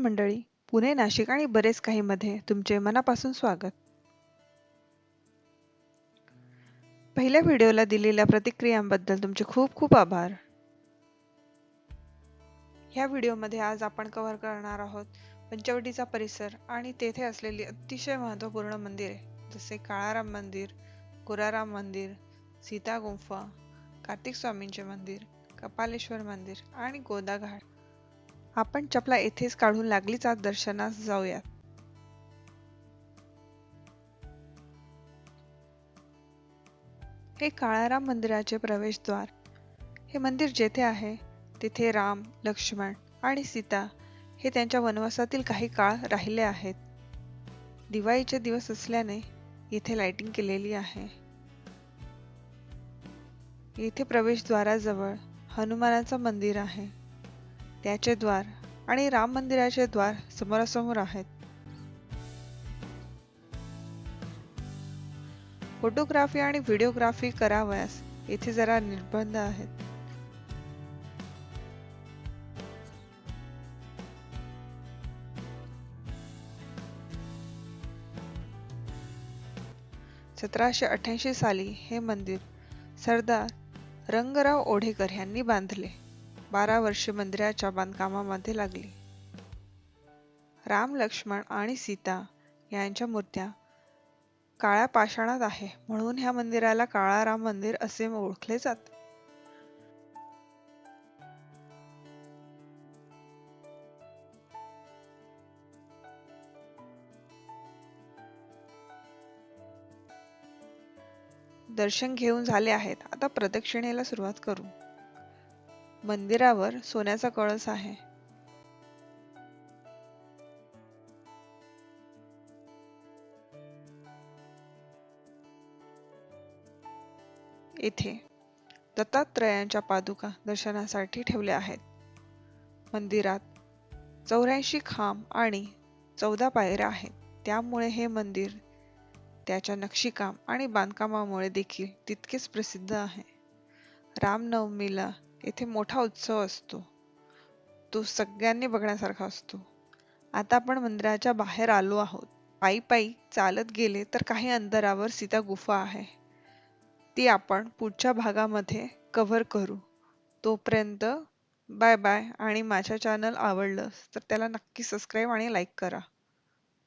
मंडळी, पुणे, नाशिक आणि बरेच काही मध्ये तुमचे मनापासून स्वागत. पहिल्या व्हिडिओला दिलेल्या प्रतिक्रियांबद्दल तुमचे खूप खूप आभार. ह्या व्हिडिओमध्ये आज आपण कव्हर करणार आहोत पंचवटीचा परिसर आणि तेथे असलेली अतिशय महत्त्वपूर्ण मंदिरे, जसे काळाराम मंदिर, गोराराम मंदिर, सीता गुंफा, कार्तिक स्वामींचे मंदिर, कपालेश्वर मंदिर आणि गोदा घाट. आपण चपला येथेच काढून लागलीच आज दर्शनास जाऊयात. हे काळाराम मंदिराचे प्रवेशद्वार. हे मंदिर जेथे आहे तेथे राम, लक्ष्मण आणि सीता हे त्यांच्या वनवासातील काही काळ राहिले आहेत. दिवाळीचे दिवस असल्याने येथे लाइटिंग केलेली आहे. येथे प्रवेशद्वाराजवळ हनुमानाचं मंदिर आहे. त्याचे द्वार आणि राम मंदिराचे द्वार समोरासमोर आहेत. फोटोग्राफी आणि व्हिडिओग्राफी करावयास येथे जरा निर्बंध आहेत. (1788) साली हे मंदिर सरदार रंगराव ओढेकर यांनी बांधले. 12 वर्षे मंदिराच्या बांधकामामध्ये लागली. राम, लक्ष्मण आणि सीता यांच्या मूर्त्या काळ्या पाषाणात आहे, म्हणून ह्या मंदिराला काळाराम मंदिर असे ओळखले जाते. दर्शन घेऊन झाले आहेत. आता प्रदक्षिणेला सुरुवात करू. मंदिरावर सोन्याचा कळस आहे. येथे दत्तात्रयांच्या पादुका दर्शनासाठी ठेवल्या आहेत. मंदिरात 84 खांब आणि 14 पायऱ्या आहेत. त्यामुळे हे मंदिर त्याच्या नक्षीकाम आणि बांधकामामुळे देखील तितकेच प्रसिद्ध आहे. रामनवमीला येथे मोठा उत्सव असतो. तो सगळ्यांनी बघण्यासारखा असतो. आता आपण मंदिराच्या बाहेर आलो आहोत. पायी पायी चालत गेले तर काही अंतरावर सीता गुफा आहे. ती आपण पुढच्या भागामध्ये कव्हर करू. तोपर्यंत बाय बाय. आणि माझ्या चॅनल आवडलं तर त्याला नक्की सबस्क्राईब आणि लाईक करा.